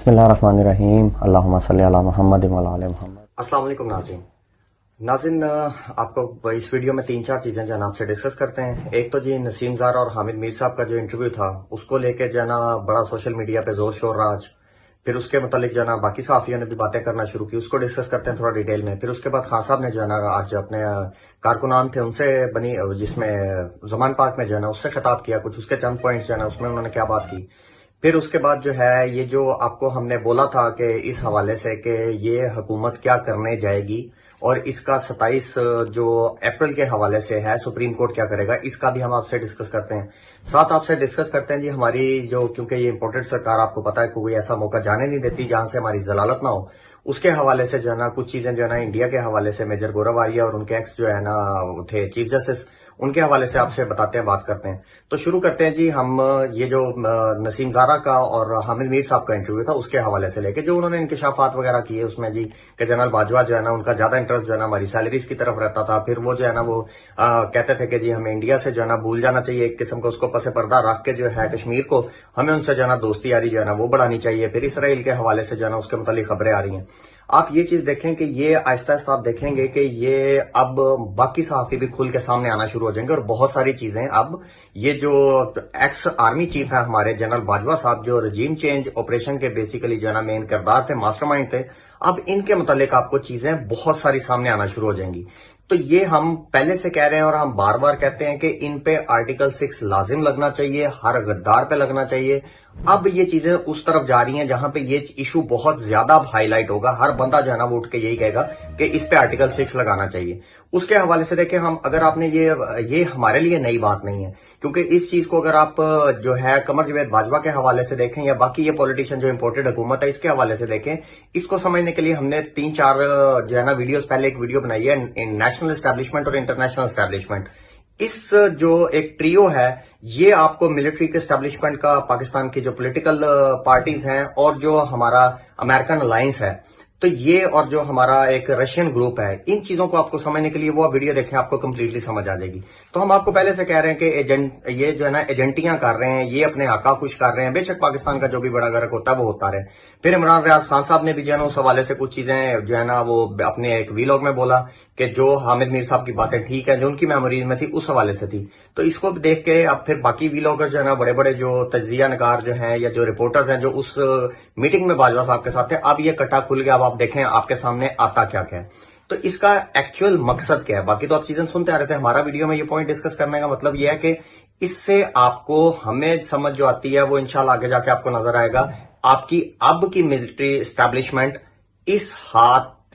बिस्मिल्लाहिर्रहमानिर्रहीम अल्लाहुम्मा सल्ली अला मुहम्मद व अला आलि मुहम्मद। अस्सलाम वालेकुम नाज़रीन, आपको इस वीडियो में 3-4 चीजें जो है ना आपसे डिस्कस करते हैं। एक तो जी नसीम ज़ार और हामिद मीर साहब का जो इंटरव्यू था उसको लेके जो है ना बड़ा सोशल मीडिया पे जोर शोर रहा आज। फिर उसके मुतालिक जो है ना बाकी सहाफियों ने भी बातें करना शुरू की, उसको डिस्कस करते हैं थोड़ा डिटेल में। फिर उसके बाद खान साहब ने जो है ना आज अपने कारकुनान थे उनसे बनी जिसमें ज़मान पाक में जो है ना उससे खिताब किया, कुछ उसके चंद पॉइंट्स जो है ना उसमें उन्होंने क्या बात की। फिर उसके बाद जो है ये जो आपको हमने बोला था कि इस हवाले से कि ये हुकूमत क्या करने जाएगी और इसका 27 जो अप्रैल के हवाले से है सुप्रीम कोर्ट क्या करेगा, इसका भी हम आपसे डिस्कस करते हैं। साथ आपसे डिस्कस करते हैं जी हमारी जो, क्योंकि ये इंपोर्टेड सरकार आपको पता है कोई ऐसा मौका जाने नहीं देती जहां से हमारी जलालत ना हो, उसके हवाले से जो है ना कुछ चीजें जो है ना इंडिया के हवाले से मेजर गौरव आर्या और उनके एक्स जो है ना थे चीफ जस्टिस, उनके हवाले से आपसे बताते हैं, बात करते हैं। तो शुरू करते हैं जी हम ये जो नसीम ज़ारा का और हामिद मीर साहब का इंटरव्यू था उसके हवाले से लेके जो उन्होंने इंकशाफात वगैरह किए उसमें जी कि जनरल बाजवा जो है ना उनका ज्यादा इंटरेस्ट जो है ना हमारी सैलरीज की तरफ रहता था। फिर वो जो है ना वो कहते थे कि जी हमें इंडिया से जो है ना भूल जाना चाहिए, एक किस्म का उसको पसे पर्दा रख के जो है कश्मीर को हमें उनसे जो है ना दोस्ती यारी जो है ना वो बढ़ानी चाहिए। फिर इसराइल के हवाले से जो है ना उसके मुतालिक खबरें आ रही हैं। आप ये चीज देखें कि ये आहिस्ता आहिस्ता आप देखेंगे कि ये अब बाकी सहाफी भी खुल के सामने आना शुरू हो जाएंगे और बहुत सारी चीजें अब ये जो एक्स आर्मी चीफ है हमारे जनरल बाजवा साहब जो रजीम चेंज ऑपरेशन के बेसिकली जो है ना मेन किरदार थे, मास्टरमाइंड थे, अब इनके मुतालिक आपको चीजें बहुत सारी सामने आना शुरू हो जाएंगी। तो ये हम पहले से कह रहे हैं और हम बार बार कहते हैं कि इन पे आर्टिकल 6 लाजिम लगना चाहिए, हर गद्दार पे लगना चाहिए। अब ये चीजें उस तरफ जा रही हैं जहां पे ये इशू बहुत ज्यादा हाईलाइट होगा, हर बंदा जो है ना वो उठ के यही कहेगा कि इस पे आर्टिकल 6 लगाना चाहिए। उसके हवाले से देखें हम, अगर आपने ये हमारे लिए नई बात नहीं है, क्योंकि इस चीज को अगर आप जो है कमर जवेद बाजवा के हवाले से देखें या बाकी ये पॉलिटिशियन जो इंपोर्टेड हुकूमत है इसके हवाले से देखें, इसको समझने के लिए हमने 3-4 जो है ना वीडियोस पहले एक वीडियो बनाई है नेशनल एस्टैब्लिशमेंट और इंटरनेशनल एस्टैब्लिशमेंट। इस जो एक ट्रियो है ये आपको मिलिट्री के एस्टैब्लिशमेंट का, पाकिस्तान की जो पॉलिटिकल पार्टीज हैं और जो हमारा अमेरिकन अलायंस है, तो ये और जो हमारा एक रशियन ग्रुप है, इन चीजों को आपको समझने के लिए वो वीडियो देखें, आपको कंप्लीटली समझ आ जाएगी। तो हम आपको पहले से कह रहे हैं कि ये जो है ना एजेंटियां कर रहे हैं, ये अपने आका खुश कर रहे हैं। बेशक पाकिस्तान का जो भी बड़ा गर्क होता है वो होता रहे। फिर इमरान रियाज खान साहब ने भी जो है ना उस हवाले से कुछ चीजें जो है ना वो अपने एक वीलॉग में बोला कि जो हामिद मीर साहब की बातें ठीक है, जो उनकी मेमोरीज में थी उस हवाले से थी। तो इसको देख के अब फिर बाकी वीलॉगर जो है ना बड़े बड़े जो तजिया नगार जो हैं या जो रिपोर्टर्स हैं जो उस मीटिंग में बाजवा साहब के साथ थे, अब ये कट्टा खुल गया। अब आप देखें आपके सामने आता क्या क्या है, तो इसका एक्चुअल मकसद क्या है। बाकी तो आप चीजें सुनते आ रहे थे, हमारा वीडियो में ये पॉइंट डिस्कस करने का मतलब ये है कि इससे आपको हमें समझ जो आती है वो इंशाल्लाह आगे जाके आपको नजर आएगा। आपकी अब की मिलिट्री एस्टैब्लिशमेंट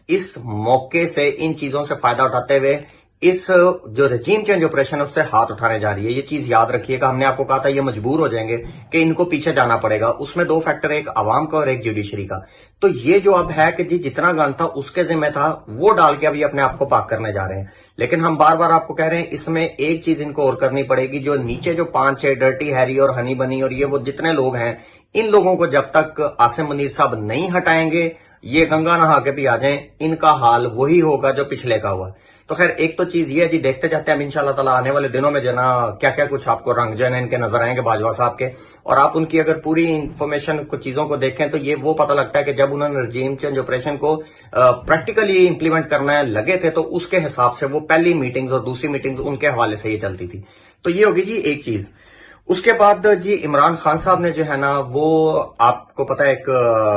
इस मौके से इन चीजों से फायदा उठाते हुए इस जो रजीम चेंज ऑपरेशन है उससे हाथ उठाने जा रही है। ये चीज याद रखिएगा, हमने आपको कहा था ये मजबूर हो जाएंगे कि इनको पीछे जाना पड़ेगा। उसमें 2 फैक्टर, एक आवाम का और एक जुडिशरी का। तो ये जो अब है कि जी जितना गन था उसके जिम्मे था वो डाल के अब ये अपने आप को पाक करने जा रहे हैं। लेकिन हम बार बार आपको कह रहे हैं इसमें एक चीज इनको और करनी पड़ेगी, जो नीचे जो 5-6 डर्टी हैरी और हनी बनी और ये वो जितने लोग हैं, इन लोगों को जब तक आसिम मुनीर साहब नहीं हटाएंगे, ये गंगा नहा के भी आ जाएं, इनका हाल वही होगा जो पिछले का हुआ। तो खैर एक तो चीज ये है जी, देखते जाते हैं हम इंशाल्लाह ताला आने वाले दिनों में जो ना क्या क्या कुछ आपको रंग जो है ना इनके नजर आएंगे बाजवा साहब के। और आप उनकी अगर पूरी इंफॉर्मेशन कुछ चीजों को देखें तो ये वो पता लगता है कि जब उन्होंने रजीम चेंज ऑपरेशन को प्रैक्टिकली इंप्लीमेंट करना लगे थे तो उसके हिसाब से वो पहली मीटिंग्स और दूसरी मीटिंग्स उनके हवाले से ये चलती थी। तो ये होगी जी एक चीज। उसके बाद जी इमरान खान साहब ने जो है ना वो आपको पता है एक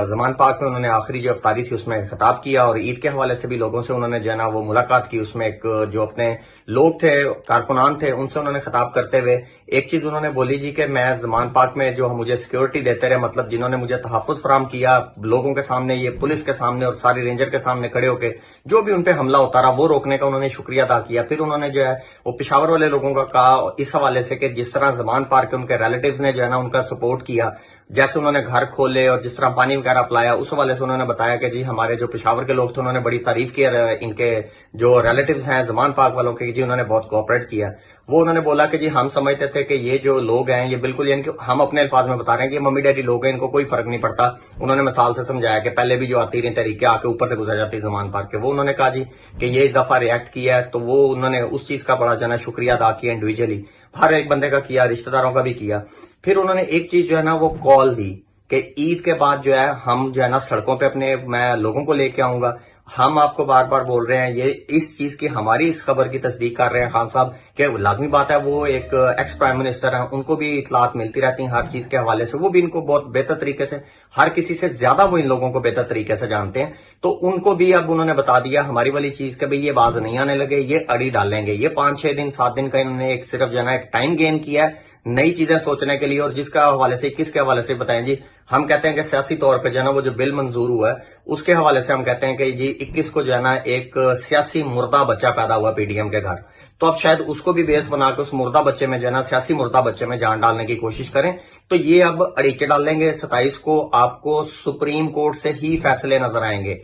ज़मान पाक में उन्होंने आखिरी जो इफ्तारी थी उसमें खिताब किया और ईद के हवाले से भी लोगों से उन्होंने जो है ना वो मुलाकात की। उसमें एक जो अपने लोग थे, कारकुनान थे, उनसे उन्होंने खिताब करते हुए एक चीज उन्होंने बोली जी कि मैं ज़मान पाक में जो मुझे सिक्योरिटी देते रहे, मतलब जिन्होंने मुझे तहफ़्फ़ुज़ फराहम किया लोगों के सामने, ये पुलिस के सामने और सारी रेंजर के सामने खड़े होकर जो भी उनपे हमला होता रहा वो रोकने का उन्होंने शुक्रिया अदा किया। फिर उन्होंने जो है वो पेशावर वाले लोगों का कहा इस हवाले से कि जिस तरह ज़मान पाक के उनके रिलेटिव्स ने जो है ना उनका सपोर्ट किया, जैसे उन्होंने घर खोले और जिस तरह पानी वगैरह पिलाया, उस हवाले से उन्होंने बताया कि जी हमारे जो पेशावर के लोग थे उन्होंने बड़ी तारीफ की, इनके जो रिलेटिव्स हैं ज़मान पाक वालों के, जी उन्होंने बहुत कोऑपरेट किया। वो उन्होंने बोला कि जी हम समझते थे कि ये जो लोग हैं ये बिल्कुल, यानी कि हम अपने अल्फाज में बता रहे हैं कि मम्मी डैडी लोग हैं, इनको कोई फर्क नहीं पड़ता। उन्होंने मिसाल से समझाया कि पहले भी जो आती रही तरीके आके ऊपर से गुजर जाती ज़मान पाक के, वो उन्होंने कहा जी कि ये इस दफा रिएक्ट किया है, तो वो उन्होंने उस चीज का बड़ा जो है शुक्रिया अदा किया इंडिविजुअली, हर एक बंदे का किया, रिश्तेदारों का भी किया। फिर उन्होंने एक चीज जो है ना वो कॉल दी کہ عید کے بعد جو ہے ہم جو ہے نا سڑکوں پہ اپنے میں لوگوں کو لے کے آؤں گا. ہم آپ کو بار بار بول رہے ہیں, یہ اس چیز کی ہماری اس خبر کی تصدیق کر رہے ہیں خان صاحب کہ لازمی بات ہے وہ ایک ایکس پرائم منسٹر ہیں, ان کو بھی اطلاعات ملتی رہتی ہیں ہر چیز کے حوالے سے, وہ بھی ان کو بہت بہتر طریقے سے, ہر کسی سے زیادہ وہ ان لوگوں کو بہتر طریقے سے جانتے ہیں. تو ان کو بھی اب انہوں نے بتا دیا ہماری والی چیز کہ بھئی یہ باز نہیں آنے لگے, یہ اڑی ڈالیں گے. یہ 5-6 دن 7 دن کا انہوں نے ایک صرف جو ہے نا ایک ٹائم گین کیا ہے نئی چیزیں سوچنے کے لیے. اور جس کا حوالے سے کس کے حوالے سے بتائیں جی, ہم کہتے ہیں کہ سیاسی طور پہ جو ہے نا وہ جو بل منظور ہوا ہے اس کے حوالے سے ہم کہتے ہیں کہ جی 21 کو جو ہے نا ایک سیاسی مردہ بچہ پیدا ہوا پی ڈی ایم کے گھر, تو اب شاید اس کو بھی بیس بنا کے اس مردہ بچے میں جو ہے نا سیاسی مردہ بچے میں جان ڈالنے کی کوشش کریں. تو یہ اب اڑیچے ڈال لیں گے. 27 کو آپ کو سپریم کورٹ سے ہی فیصلے نظر آئیں گے.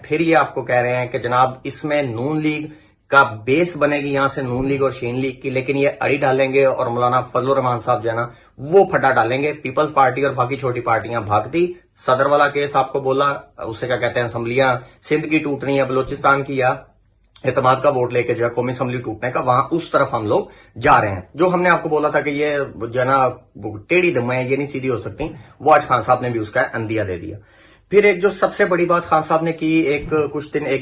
پھر یہ آپ کو کہہ رہے ہیں کہ جناب اس میں نون لیگ کا بیس بنے گی یہاں سے نون لیگ اور شین لیگ کی, لیکن یہ اڑی ڈالیں گے اور مولانا فضل الرحمان صاحب جو ہے نا وہ پھٹا ڈالیں گے. پیپلز پارٹی اور باقی چھوٹی پارٹیاں بھاگتی, صدر والا کیس آپ کو بولا, اسے کیا کہتے ہیں اسمبلیاں سندھ کی ٹوٹنی ہے, بلوچستان کی یا اعتماد کا ووٹ لے کے جو ہے قومی اسمبلی ٹوٹنے کا, وہاں اس طرف ہم لوگ جا رہے ہیں. جو ہم نے آپ کو بولا تھا کہ یہ جو ہے نا ٹیڑھی دمیں یہ نہیں سیدھی ہو سکتی, وہ آج خان صاحب نے بھی اس کا اندیا دے دیا. پھر ایک جو سب سے بڑی بات خان صاحب نے کی ایک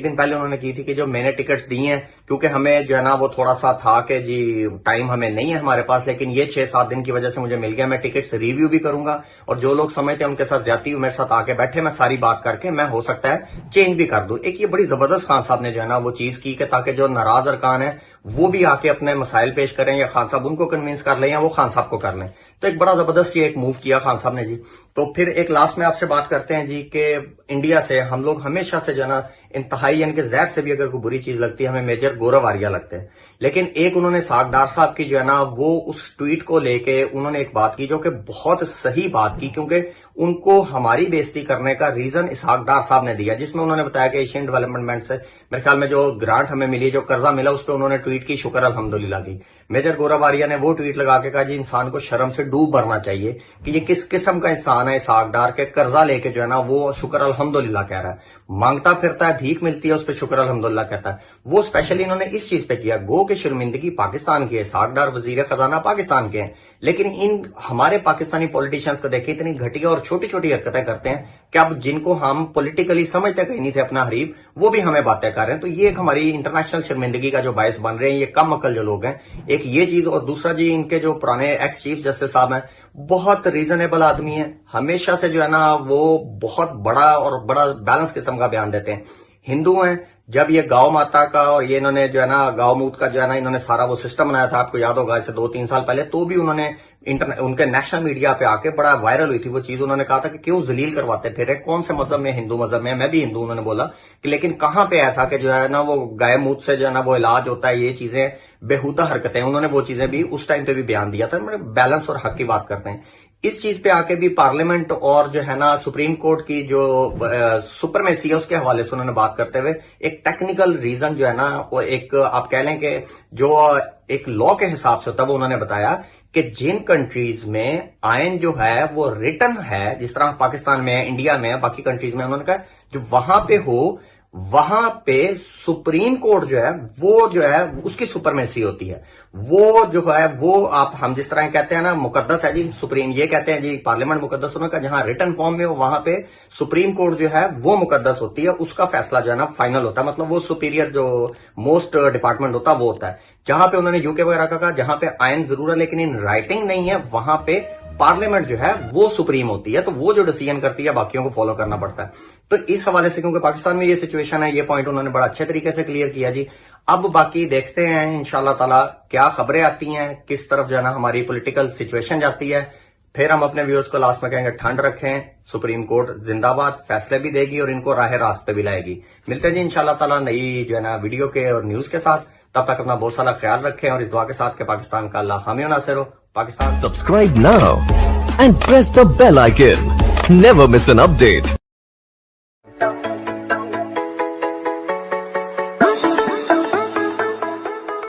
دن پہلے انہوں نے کی تھی کہ جو میں نے ٹکٹس دی ہیں, کیونکہ ہمیں جو ہے نا وہ تھوڑا سا تھا کہ جی ٹائم ہمیں نہیں ہے ہمارے پاس, لیکن یہ 6-7 دن کی وجہ سے مجھے مل گیا, میں ٹکٹس ریویو بھی کروں گا اور جو لوگ سمجھتے ہیں ان کے ساتھ زیادتی میرے ساتھ آ کے بیٹھے, میں ساری بات کر کے میں ہو سکتا ہے چینج بھی کر دوں. ایک یہ بڑی زبردست خان صاحب نے جو ہے نا وہ چیز کی کہ تاکہ جو ناراض ارکان ہیں وہ بھی آ کے اپنے مسائل پیش کریں, یا خان صاحب ان کو کنوینس کر لیں یا وہ خان صاحب کو کر لیں. تو ایک بڑا زبردست یہ ایک موو کیا خان صاحب نے جی. تو پھر ایک لاسٹ میں آپ سے بات کرتے ہیں جی کہ انڈیا سے ہم لوگ ہمیشہ سے جو ہے نا انتہائی, یعنی کہ زہر سے بھی اگر کوئی بری چیز لگتی ہے ہمیں میجر گورو آریہ لگتے ہیں, لیکن ایک انہوں نے ساگ ڈار صاحب کی جو ہے نا وہ اس ٹویٹ کو لے کے انہوں نے ایک بات کی جو کہ بہت صحیح بات کی, کیونکہ ان کو ہماری بےزتی کرنے کا ریزن اسحاق ڈار صاحب نے دیا, جس میں انہوں نے بتایا کہ ایشین ڈیولپمنٹ بینک سے میرے خیال میں جو گرانٹ ہمیں ملی, جو قرضہ ملا, اس پہ انہوں نے ٹویٹ کی شکر الحمدللہ کی. میجر گورو آریہ نے وہ ٹویٹ لگا کے کہا جی انسان کو شرم سے ڈوب مرنا چاہیے کہ یہ کس قسم کا انسان ہے اسحاق ڈار کے قرضہ لے کے جو ہے نا وہ شکر الحمدللہ کہہ رہا ہے, مانگتا پھرتا ہے, بھیک ملتی ہے اس پہ شکر الحمدللہ کہتا ہے. وہ اسپیشلی انہوں نے اس چیز پہ کیا, گو کہ شرمندگی پاکستان کی ہے, اسحاق ڈار وزیر خزانہ پاکستان کے ہیں, لیکن ان ہمارے پاکستانی پولیٹیشینز کو دیکھیں اتنی گھٹیا اور چھوٹی چھوٹی حرکتیں کرتے ہیں کہ اب جن کو ہم پولیٹیکلی سمجھتے کہیں نہیں تھے اپنا حریف, وہ بھی ہمیں باتیں کر رہے ہیں. تو یہ ایک ہماری انٹرنیشنل شرمندگی کا جو باعث بن رہے ہیں یہ کم عقل جو لوگ ہیں, ایک یہ چیز. اور دوسرا جی ان کے جو پرانے ایکس چیف جسٹس صاحب ہیں بہت ریزنیبل آدمی ہیں, ہمیشہ سے جو ہے نا وہ بہت بڑا اور بڑا بیلنس قسم کا بیان دیتے ہیں. ہندو ہیں, جب یہ گاؤں ماتا کا اور یہ انہوں نے جو ہے نا گاؤں موت کا جو ہے نا انہوں نے سارا وہ سسٹم بنایا تھا, آپ کو یاد ہوگا اسے 2-3 سال پہلے, تو بھی انہوں نے ان کے نیشنل میڈیا پہ آ کے بڑا وائرل ہوئی تھی وہ چیز. انہوں نے کہا تھا کہ کیوں ذلیل کرواتے پھر, کون سے مذہب میں, ہندو مذہب میں بھی ہندو, انہوں نے بولا کہ لیکن کہاں پہ ایسا کہ جو ہے نا وہ گائے موت سے جو ہے نا وہ علاج ہوتا ہے, یہ چیزیں بےہودہ حرکتیں, انہوں نے وہ چیزیں بھی اس ٹائم پہ بھی بیان دیا تھا. بیلنس اور حق کی بات کرتے ہیں. اس چیز پہ آ کے بھی پارلیمنٹ اور جو ہے نا سپریم کورٹ کی جو سپرمیسی ہے اس کے حوالے سے انہوں نے بات کرتے ہوئے ایک ٹیکنیکل ریزن جو ہے نا وہ ایک آپ کہہ لیں کہ جو ایک لا کے حساب سے ہوتا ہے وہ انہوں نے بتایا کہ جن کنٹریز میں آئین جو ہے وہ ریٹن ہے, جس طرح پاکستان میں, انڈیا میں, باقی کنٹریز میں, انہوں نے کہا جو وہاں پہ ہو وہاں پہ سپریم کورٹ جو ہے وہ جو ہے اس کی سپرمیسی ہوتی ہے. وہ جو ہے وہ آپ ہم جس طرح کہتے ہیں نا مقدس ہے جی سپریم, یہ کہتے ہیں جی پارلیمنٹ مقدس ہونے کا, جہاں ریٹن فارم میں ہو وہاں پہ سپریم کورٹ جو ہے وہ مقدس ہوتی ہے, اس کا فیصلہ جو ہے نا فائنل ہوتا ہے, مطلب وہ سپیریئر جو موسٹ ڈپارٹمنٹ ہوتا ہے وہ ہوتا ہے. جہاں پہ انہوں نے یو کے وغیرہ کا کہا جہاں پہ آئین ضرور ہے لیکن ان رائٹنگ نہیں ہے, وہاں پہ پارلیمنٹ جو ہے وہ سپریم ہوتی ہے, تو وہ جو ڈیسیژن کرتی ہے باقیوں کو فالو کرنا پڑتا ہے. تو اس حوالے سے کیونکہ پاکستان میں یہ سچویشن ہے, یہ پوائنٹ انہوں نے بڑا اچھے طریقے سے کلیئر کیا جی. اب باقی دیکھتے ہیں انشاءاللہ تعالی کیا خبریں آتی ہیں, کس طرف جو ہے نا ہماری پولیٹیکل سچویشن جاتی ہے. پھر ہم اپنے ویورز کو لاسٹ میں کہیں گے ٹھنڈ رکھیں, سپریم کورٹ زندہ باد, فیصلے بھی دے گی اور ان کو راہ راست پہ بھی لائے گی. ملتے ہیں جی انشاءاللہ تعالی نئی جو ہے نا ویڈیو کے اور نیوز کے ساتھ. تب تک اپنا بہت سارا خیال رکھیں اور اس دعا کے ساتھ کہ پاکستان کا اللہ حامی و ناصر ہو. Pakistan Subscribe now and press the bell icon. Never miss an update.